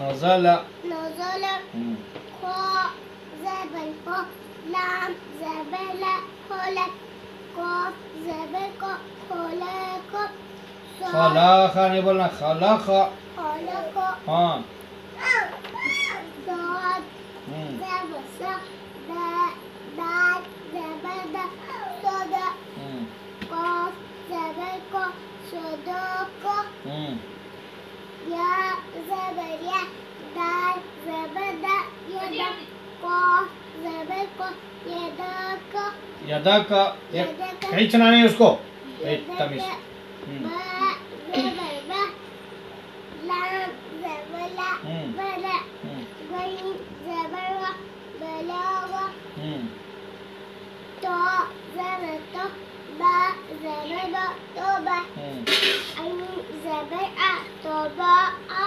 नज़ल नज़ल खा ज़बर खा लाम ज़बर ला खलक काफ ज़बर का खलक खलाक़ नहीं बोलना खलक़ खलक हाँ साद ज़बर सा दाल ज़बर दा सदा काफ ज़बर का सदक या ज़बर या दाल ज़बर दा यदा काफ ज़बर का यदक यदक यदक खींचना नहीं उसको तमीज़ ज़बर बा लाम ज़बर ला बला गईन ज़बर वा बलागा तो ज़बर तो बा ज़बर बा तोबा ऐन ज़बर आ तोबा आ